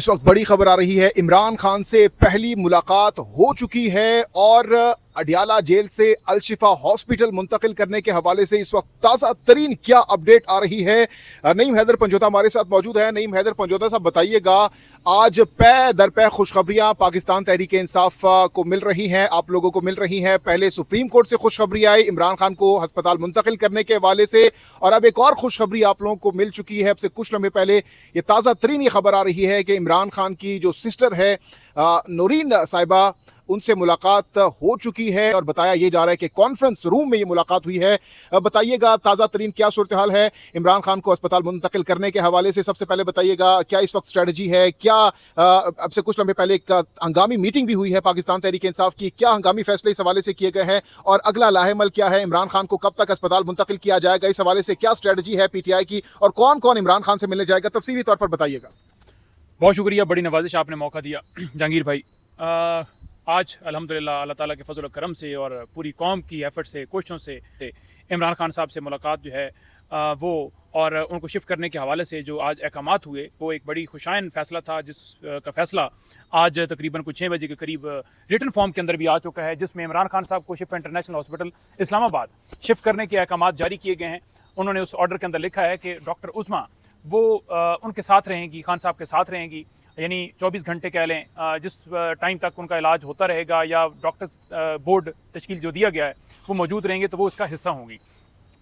اس وقت بڑی خبر آ رہی ہے، عمران خان سے پہلی ملاقات ہو چکی ہے اور اڈیالہ جیل سے الشفا ہاسپٹل منتقل کرنے کے حوالے سے اس وقت تازہ ترین کیا اپڈیٹ آ رہی ہے۔ نعیم حیدر پنجوتا ہمارے ساتھ موجود ہے۔ نعیم حیدر پنجوتا صاحب بتائیے گا، آج پے در پے خوشخبریاں پاکستان تحریک انصاف کو مل رہی ہیں، آپ لوگوں کو مل رہی ہیں۔ پہلے سپریم کورٹ سے خوشخبری آئی عمران خان کو ہسپتال منتقل کرنے کے حوالے سے، اور اب ایک اور خوشخبری آپ لوگوں کو مل چکی ہے اب سے کچھ لمحے پہلے۔ یہ تازہ ترین یہ خبر آ رہی ہے کہ عمران خان کی جو سسٹر ہے نورین صاحبہ، ان سے ملاقات ہو چکی ہے اور بتایا یہ جا رہا ہے کہ کانفرنس روم میں یہ ملاقات ہوئی ہے۔ بتائیے گا تازہ ترین کیا صورتحال ہے عمران خان کو اسپتال منتقل کرنے کے حوالے سے۔ سب سے پہلے بتائیے گا کیا اس وقت اسٹریٹجی ہے، کیا اب سے کچھ لمحے پہلے ایک ہنگامی میٹنگ بھی ہوئی ہے پاکستان تحریک انصاف کی، کیا ہنگامی فیصلے اس حوالے سے کیے گئے ہیں اور اگلا لاہ عمل کیا ہے؟ عمران خان کو کب تک اسپتال منتقل کیا جائے گا، اس حوالے سے کیا اسٹریٹجی ہے پی ٹی آئی کی، اور کون کون عمران خان سے ملنے جائے گا، تفصیلی طور پر بتائیے گا۔ بہت شکریہ، بڑی نوازش آپ نے موقع دیا جہانگیر بھائی۔ آج الحمدللہ اللہ تعالیٰ کے فضل و کرم سے اور پوری قوم کی ایفرٹ سے، کوششوں سے عمران خان صاحب سے ملاقات جو ہے وہ اور ان کو شفٹ کرنے کے حوالے سے جو آج احکامات ہوئے، وہ ایک بڑی خوشائن فیصلہ تھا، جس کا فیصلہ آج تقریباً کچھ 6 بجے کے قریب ریٹن فارم کے اندر بھی آ چکا ہے، جس میں عمران خان صاحب کو شفا انٹرنیشنل ہاسپٹل اسلام آباد شفٹ کرنے کے احکامات جاری کیے گئے ہیں۔ انہوں نے اس آرڈر کے اندر لکھا ہے کہ ڈاکٹر عظمیٰ وہ ان کے ساتھ رہیں گی، خان صاحب کے ساتھ رہیں گی، یعنی 24 گھنٹے کہہ لیں، جس ٹائم تک ان کا علاج ہوتا رہے گا یا ڈاکٹر بورڈ تشکیل جو دیا گیا ہے وہ موجود رہیں گے تو وہ اس کا حصہ ہوں گی۔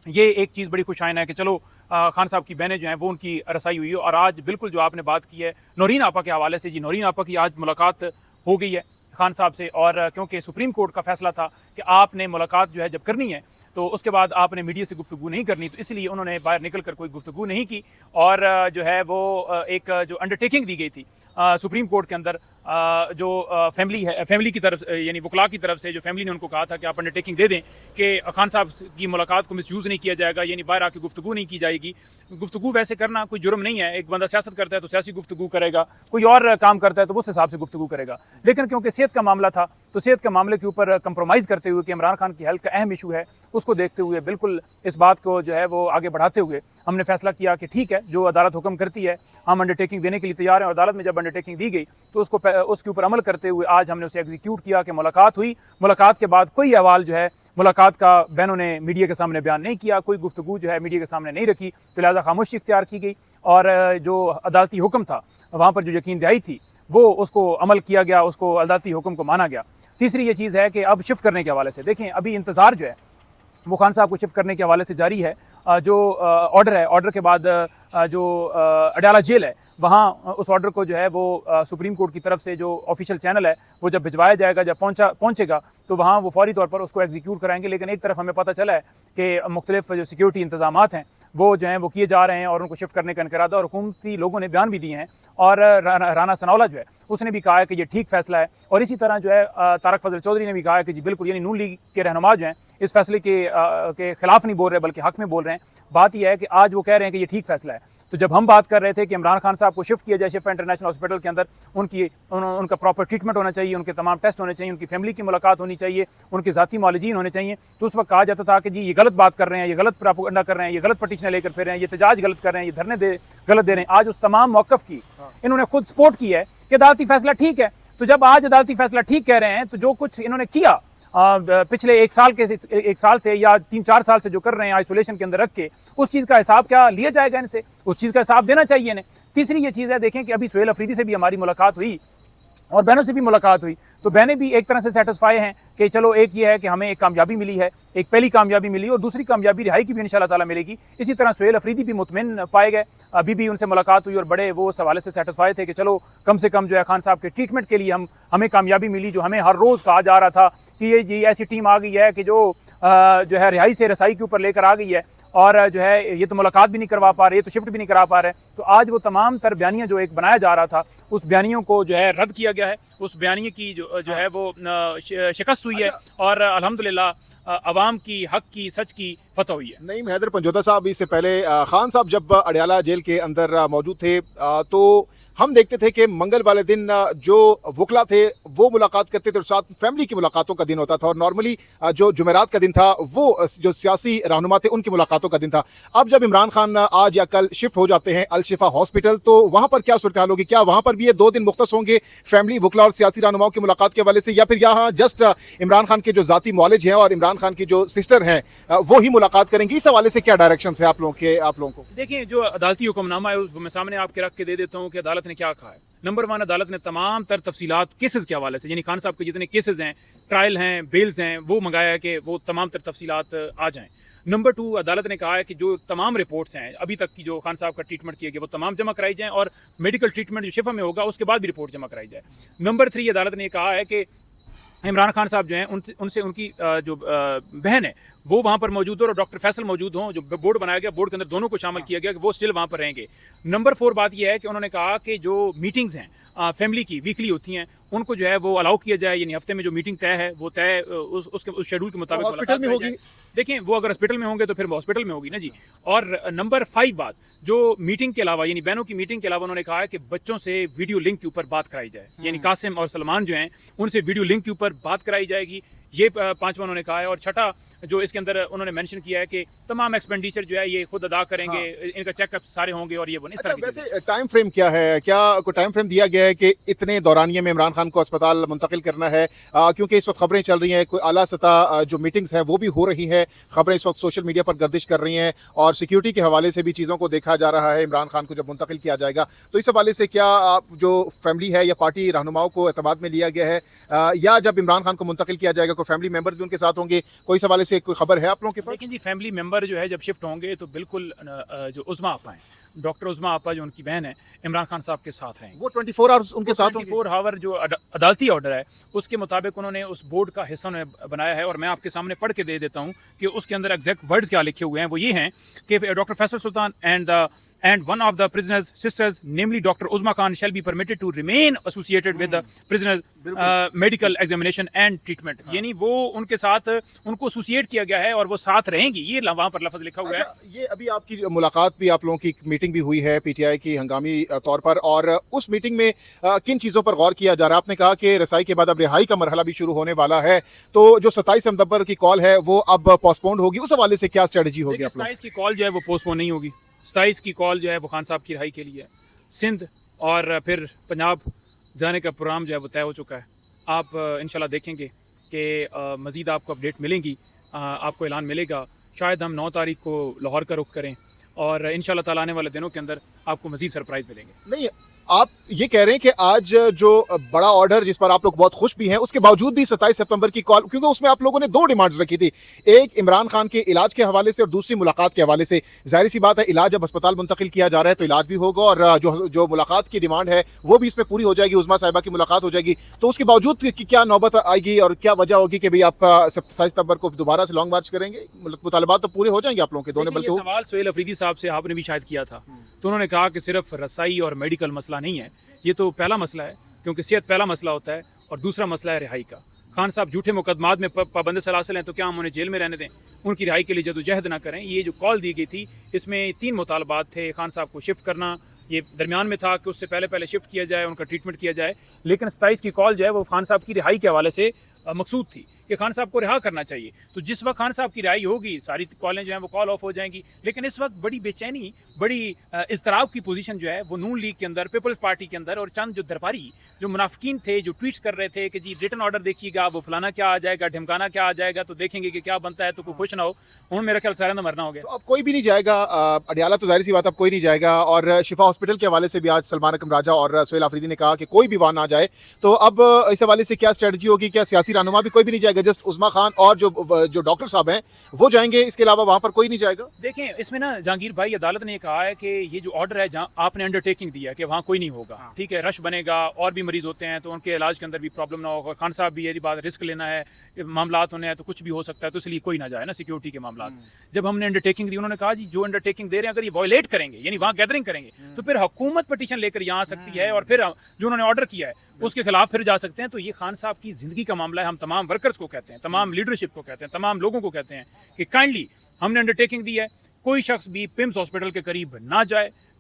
یہ ایک چیز بڑی خوشائن ہے کہ چلو خان صاحب کی بہنیں جو ہیں وہ ان کی رسائی ہوئی ہے۔ اور آج بالکل جو آپ نے بات کی ہے نورین آپا کے حوالے سے، جی نورین آپا کی آج ملاقات ہو گئی ہے خان صاحب سے، اور کیونکہ سپریم کورٹ کا فیصلہ تھا کہ آپ نے ملاقات جو ہے جب کرنی ہے تو اس کے بعد آپ نے میڈیا سے گفتگو نہیں کرنی، تو اس لیے انہوں نے باہر نکل کر کوئی گفتگو نہیں کی، اور جو ہے وہ ایک جو انڈرٹیکنگ دی گئی تھی سپریم کورٹ کے اندر، جو فیملی کی طرف یعنی وکلاء کی طرف سے، جو فیملی نے ان کو کہا تھا کہ آپ انڈرٹیکنگ دے دیں کہ خان صاحب کی ملاقات کو مس یوز نہیں کیا جائے گا، یعنی باہر آ کے گفتگو نہیں کی جائے گی۔ گفتگو ویسے کرنا کوئی جرم نہیں ہے، ایک بندہ سیاست کرتا ہے تو سیاسی گفتگو کرے گا، کوئی اور کام کرتا ہے تو اس حساب سے گفتگو کرے گا، لیکن کیونکہ صحت کا معاملہ تھا تو صحت کے معاملے کے اوپر کمپرومائز کرتے ہوئے کہ عمران خان کی ہیلتھ کا اہم ایشو ہے، اس کو دیکھتے ہوئے بالکل اس بات کو جو ہے وہ آگے بڑھاتے ہوئے ہم نے فیصلہ کیا کہ ٹھیک ہے، جو عدالت حکم کرتی ہے ہم انڈرٹیکنگ دینے کے لیے تیار ہیں، اور عدالت میں جب انڈرٹیکنگ دی گئی تو اس کے اوپر عمل کرتے ہوئے آج ہم نے اسے ایگزیکیوٹ کیا کہ ملاقات ہوئی۔ ملاقات کے بعد کوئی احوال جو ہے ملاقات کا بہنوں نے میڈیا کے سامنے بیان نہیں کیا، کوئی گفتگو جو ہے میڈیا کے سامنے نہیں رکھی، تو لہٰذا خاموشی اختیار کی گئی، اور جو عدالتی حکم تھا وہاں پر جو یقین دہائی تھی وہ اس کو عمل کیا گیا، اس کو عدالتی حکم کو مانا گیا۔ تیسری یہ چیز ہے کہ اب شفٹ کرنے کے حوالے سے دیکھیں، ابھی انتظار جو ہے وہ خان صاحب کو شفٹ کرنے کے حوالے سے جاری ہے۔ جو آرڈر ہے، آرڈر کے بعد جو اڈیالہ جیل ہے وہاں اس آرڈر کو جو ہے وہ سپریم کورٹ کی طرف سے جو آفیشیل چینل ہے وہ جب بھجوایا جائے گا، جب پہنچے گا تو وہاں وہ فوری طور پر اس کو ایگزیکیوٹ کرائیں گے۔ لیکن ایک طرف ہمیں پتہ چلا ہے کہ مختلف جو سیکیورٹی انتظامات ہیں وہ جو ہیں وہ کیے جا رہے ہیں، اور ان کو شفٹ کرنے کا انقرادہ اور حکومتی لوگوں نے بیان بھی دیے ہیں، اور رانا ثناءاللہ جو ہے اس نے بھی کہا ہے کہ یہ ٹھیک فیصلہ ہے، اور اسی طرح جو ہے طارق فضل چودھری نے بھی کہا ہے کہ جی بالکل، یعنی نون لیگ کے رہنما جو ہیں اس فیصلے کے خلاف نہیں بول رہے بلکہ حق میں بول رہے ہیں۔ بات یہ ہے کہ آج وہ کہہ رہے ہیں کہ یہ ٹھیک فیصلہ ہے، تو جب ہم بات کر رہے تھے کہ عمران خان صاحب کو شفٹ کیا جائے شفا انٹرنیشنل ہاسپٹل کے اندر، ان کا پراپر ٹریٹمنٹ ہونا چاہیے، ان کے تمام ٹیسٹ ہونے چاہیے، ان کی فیملی کی ملاقات ہونی چاہیے، ان کے ذاتی معالجین ہونے چاہیے، تو اس وقت کہا جاتا تھا کہ جی یہ غلط بات کر رہے ہیں، یہ غلط پروپیگنڈا کر رہے ہیں، یہ غلط پٹیشنیں لے کر پھر رہے ہیں، یہ احتجاج غلط کر رہے ہیں، یہ دھرنے غلط دے رہے ہیں۔ آج اس تمام موقف کی انہوں نے خود سپورٹ کی ہے کہ عدالتی فیصلہ ٹھیک ہے، تو جب آج عدالتی فیصلہ ٹھیک کہہ رہے ہیں تو جو کچھ انہوں نے کیا پچھلے ایک سال سے یا 3-4 سال سے جو کر رہے ہیں آئسولیشن کے اندر رکھ کے، اس چیز کا حساب کیا لیا جائے گا ان سے؟ اس چیز کا حساب دینا چاہیے انہیں۔ تیسری یہ چیز ہے، دیکھیں کہ ابھی سہیل افریدی سے بھی ہماری ملاقات ہوئی اور بہنوں سے بھی ملاقات ہوئی، تو بہنیں بھی ایک طرح سے سیٹسفائی ہیں کہ چلو ایک یہ ہے کہ ہمیں ایک کامیابی ملی ہے، ایک پہلی کامیابی ملی، اور دوسری کامیابی رہائی کی بھی انشاءاللہ تعالیٰ ملے گی۔ اسی طرح سہیل افریدی بھی مطمئن پائے گئے، ابھی بھی ان سے ملاقات ہوئی اور بڑے وہ اس حوالے سے سیٹسفائی تھے کہ چلو کم سے کم جو ہے خان صاحب کے ٹریٹمنٹ کے لیے ہمیں کامیابی ملی، جو ہمیں ہر روز کہا جا رہا تھا کہ یہ ایسی ٹیم آ گئی ہے کہ جو ہے رہائی سے رسائی کے اوپر لے کر آ گئی ہے، اور جو ہے یہ تو ملاقات بھی نہیں کروا پا رہے، یہ تو شفٹ بھی نہیں کرا پا رہے، تو آج وہ تمام تر بیانیاں جو ایک بنایا جا رہا تھا اس بیانیوں کو جو ہے رد کیا گیا ہے، اس بیانیے کی جو ہے وہ شکست ہوئی ہے، اور الحمدللہ عوام کی حق کی سچ کی فتح ہوئی ہے۔ نعیم حیدر پنجوتا صاحب، اس سے پہلے خان صاحب جب اڈیالہ جیل کے اندر موجود تھے تو ہم دیکھتے تھے کہ منگل والے دن جو وکلا تھے وہ ملاقات کرتے تھے اور ساتھ فیملی کی ملاقاتوں کا دن ہوتا تھا، اور نارملی جو جمعرات کا دن تھا وہ جو سیاسی رہنما تھے ان کی ملاقاتوں کا دن تھا۔ اب جب عمران خان آج یا کل شفٹ ہو جاتے ہیں الشفا ہاسپٹل، تو وہاں پر کیا صورتحال ہوگی؟ کیا وہاں پر بھی یہ 2 دن مختص ہوں گے فیملی، وکلا اور سیاسی رہنماؤں کی ملاقات کے حوالے سے، یا پھر یہاں جسٹ عمران خان کے جو ذاتی معالج ہیں اور عمران خان کی جو سسٹر ہیں وہی ملاقات کریں گی؟ اس حوالے سے کیا ڈائریکشنز ہیں آپ لوگوں کو؟ دیکھیں، جو عدالتی حکم نامہ ہے وہ میں سامنے آپ کے رکھ کے دے دیتا ہوں کہ عدالت نے کیا کہا ہے۔ نمبر 1، عدالت نے تمام تر تفصیلات کیسز کے حوالے سے، یعنی خان صاحب کے جتنے کیسز ہیں، ٹرائل ہیں، بیلز ہیں، وہ منگایا ہے کہ وہ تمام تر تفصیلات آ جائیں۔ نمبر 2، عدالت نے کہا ہے کہ جو تمام رپورٹس ہیں ابھی تک کی جو خان صاحب کا ٹریٹمنٹ کیا گیا وہ تمام جمع کرائی جائیں، اور میڈیکل ٹریٹمنٹ جو شفا میں ہوگا اس کے بعد بھی رپورٹ جمع کرائی جائے۔ نمبر 3، عدالت نے یہ کہا ہے کہ عمران خان صاحب جو ہیں ان سے ان کی جو بہن ہے وہ وہاں پر موجود ہو، اور ڈاکٹر فیصل موجود ہوں، جو بورڈ بنایا گیا، بورڈ کے اندر دونوں کو شامل کیا گیا کہ وہ اسٹل وہاں پر رہیں گے۔ نمبر 4 بات یہ ہے کہ انہوں نے کہا کہ جو میٹنگز ہیں فیملی کی ویکلی ہوتی ہیں ان کو جو ہے وہ الاؤ کیا جائے، یعنی ہفتے میں جو میٹنگ طے ہے وہ طے اس شیڈول کے مطابق ہاسپٹل میں ہوگی۔ دیکھیں، وہ اگر ہاسپٹل میں ہوں گے تو پھر وہ ہاسپٹل میں ہوگی نا جی۔ اور نمبر 5 بات، جو میٹنگ کے علاوہ، یعنی بہنوں کی میٹنگ کے علاوہ انہوں نے کہا ہے کہ بچوں سے ویڈیو لنک کے اوپر بات کرائی جائے، یعنی قاسم اور سلمان جو ہیں ان سے ویڈیو لنک کے اوپر بات کرائی جائے گی، یہ 5واں انہوں نے کہا ہے۔ اور 6ٹھا جو اس کے اندر انہوں نے مینشن کیا ہے کہ تمام ایکسپینڈیچر جو ہے یہ خود ادا کریں گے، ان کا چیک اپ سارے ہوں گے، اور یہ اس طرح کی ویسے ٹائم فریم کیا ہے؟ کیا کوئی ٹائم فریم دیا گیا ہے کہ اتنے دورانیے میں عمران خان کو اسپتال منتقل کرنا ہے؟ کیونکہ اس وقت خبریں چل رہی ہیں، کوئی اعلیٰ سطح جو میٹنگز ہیں وہ بھی ہو رہی ہیں، خبریں اس وقت سوشل میڈیا پر گردش کر رہی ہیں، اور سیکیورٹی کے حوالے سے بھی چیزوں کو دیکھا جا رہا ہے عمران خان کو جب منتقل کیا جائے گا۔ تو اس حوالے سے کیا جو فیملی ہے یا پارٹی رہنماؤں کو اعتماد میں لیا گیا ہے، یا جب عمران خان کو منتقل کیا جائے گا کوئی فیملی ممبر بھی ان کے ساتھ ہوں گے؟ کوئی اس حوالے سے کوئی خبر ہے آپ لوگوں کے پاس؟ لیکن جی، فیملی ممبر جو ہے جب شفٹ ہوں گے تو بالکل جو عظما آپا ہیں، ڈاکٹر عظما آپا جو ان کی بہن ہے، عمران خان صاحب کے ساتھ رہیں گے۔ وہ 24 آورز ان کے ساتھ ہوں گے؟ 24 آور جو عدالتی آرڈر ہے اس کے مطابق انہوں نے اس بورڈ کا حصہ بنایا ہے، اور میں آپ کے سامنے پڑھ کے دے دیتا ہوں کہ اس کے اندر ایگزیکٹ ورڈز کیا لکھے ہوئے ہیں۔ وہ یہ ہیں کہ doctor Faisal Sultan and one of the prisoner's sisters, namely Dr. Uzma Khan, shall be permitted to remain associated with the prisoner's medical examination and treatment. یعنی وہ ان کے ساتھ ان کو ایسوسیٹ کیا گیا ہے اور وہ ساتھ رہیں گی، یہ وہاں پر لفظ لکھا ہوا ہے۔ یہ ابھی آپ کی ملاقات بھی، آپ لوگوں کی میٹنگ بھی ہوئی ہے پی ٹی آئی کی ہنگامی طور پر، اور اس میٹنگ میں کن چیزوں پر غور کیا جا رہا ہے؟ آپ نے کہا کہ رسائی کے بعد اب رہائی کا مرحلہ بھی شروع ہونے والا ہے، تو جو 27 ستمبر کی کال ہے وہ اب پوسٹ پونڈ ہوگی، اس حوالے سے کیا اسٹریٹجی ہوگی آپ لوگوں کی؟ 27 کی کال جو ہے وہ پوسٹ پون نہیں ہوگی۔ 27 کی کال جو ہے وہ خان صاحب کی رہائی کے لیے سندھ اور پھر پنجاب جانے کا پروگرام جو ہے وہ طے ہو چکا ہے۔ آپ انشاءاللہ دیکھیں گے کہ مزید آپ کو اپڈیٹ ملیں گی، آپ کو اعلان ملے گا۔ شاید ہم 9 تاریخ کو لاہور کا رخ کریں، اور انشاءاللہ تعالیٰ آنے والے دنوں کے اندر آپ کو مزید سرپرائز ملیں گے۔ نہیں، آپ یہ کہہ رہے ہیں کہ آج جو بڑا آرڈر جس پر آپ لوگ بہت خوش بھی ہیں، اس کے باوجود بھی 27 ستمبر کی کال، کیونکہ اس میں آپ لوگوں نے 2 ڈیمانڈز رکھی تھی، ایک عمران خان کے علاج کے حوالے سے اور دوسری ملاقات کے حوالے سے۔ ظاہر سی بات ہے، علاج جب اسپتال منتقل کیا جا رہا ہے تو علاج بھی ہوگا، اور جو ملاقات کی ڈیمانڈ ہے وہ بھی اس میں پوری ہو جائے گی، عظما صاحبہ کی ملاقات ہو جائے گی۔ تو اس کے باوجود کیا نوبت آئے گی اور کیا وجہ ہوگی کہ آپ 27 ستمبر کو دوبارہ سے لانگ مارچ کریں گے؟ مطالبات تو پورے ہو جائیں گے آپ لوگوں کے دونوں؟ بلکہ یہ سوال سہیل افریدی صاحب سے آپ نے بھی شاید کیا تھا، تو انہوں نے کہا کہ صرف رسائی اور میڈیکل مسئلہ نہیں ہے، یہ تو پہلا مسئلہ ہے، کیونکہ صحت پہلا مسئلہ ہوتا ہے، اور دوسرا مسئلہ ہے رہائی کا۔ خان صاحب جھوٹے مقدمات میں پابند سلاسل ہیں، تو کیا ہم انہیں جیل میں رہنے دیں؟ ان کی رہائی کے لیے جدوجہد نہ کریں؟ یہ جو کال دی گئی تھی اس میں 3 مطالبات تھے۔ خان صاحب کو شفٹ کرنا یہ درمیان میں تھا کہ اس سے پہلے شفٹ کیا جائے، ان کا ٹریٹمنٹ کیا جائے، لیکن 27 کی کال جو ہے وہ خان صاحب کی رہائی کے حوالے سے مقصود تھی کہ خان صاحب کو رہا کرنا چاہیے۔ تو جس وقت خان صاحب کی رہائی ہوگی ساری کالیں جو ہیں وہ کال آف ہو جائیں گی، لیکن اس وقت بڑی بے چینی، بڑی اضطراب کی پوزیشن جو ہے وہ نون لیگ کے اندر، پیپلز پارٹی کے اندر، اور چند جو درباری جو منافقین تھے جو ٹویٹس کر رہے تھے کہ جی ریٹن آرڈر دیکھیے گا، وہ فلانا کیا آ جائے گا، ڈھمکانا کیا آ جائے گا، تو دیکھیں گے کہ کیا بنتا ہے، تو کوئی خوش نہ ہو، انہوں میرا خیال سارا نہ مرنا ہو گیا۔ تو اب کوئی بھی نہیں جائے گا اڈیالہ، تو ظاہر سی بات اب کوئی نہیں جائے گا، اور شفا ہاسپٹل کے حوالے سے بھی آج سلمان اکرم راجہ اور سہیل آفریدی نے کہا کہ کوئی بھی وہاں نہ جائے۔ تو اب اس حوالے سے کیا اسٹریٹجی ہوگی؟ کیا سیاسی رہنما بھی کوئی بھی نہیں جائے گا؟ جسٹ عظما خان اور جو ڈاکٹر صاحب ہیں وہ جائیں گے، اس کے علاوہ وہاں پر کوئی نہیں جائے گا؟ دیکھیں، اس میں نا جہانگیر بھائی، عدالت نے یہ کہا ہے کہ یہ جو آرڈر ہے جہاں آپ نے انڈر ٹیکنگ دیا ہے کہ وہاں کوئی نہیں ہوگا، ٹھیک ہے، رش بنے گا، اور بھی مریض ہوتے ہیں تو ان کے علاج کے اندر بھی پرابلم نہ ہوگا، خان صاحب بھی یہ بات رسک لینا ہے، معاملات ہونے ہیں تو کچھ بھی ہو سکتا ہے، تو اس لیے کوئی نہ جائے نا، سیکیورٹی کے معاملات۔ جب ہم نے انڈر ٹیکنگ دی، انہوں نے کہا جی جو انڈر ٹیکنگ دے رہے ہیں اگر یہ وائلیٹ کریں گے، یعنی وہاں گیدرنگ کریں گے، تو پھر حکومت پٹیشن لے کر یہاں آ سکتی ہے، اور پھر جو انہوں نے آرڈر کیا ہے اس کے خلاف پھر جا سکتے ہیں۔ تو یہ خان صاحب کی زندگی کا معاملہ ہے۔ ہم تمام ورکرز کو کہتے ہیں، تمام لیڈرشپ کو کہتے ہیں، تمام لوگوں کو کہتے ہیں کہ کائنڈلی ہم نے انڈر ٹیکنگ دی ہے، کوئی شخص بھی پمس ہاسپٹل کے قریب نہ جائے،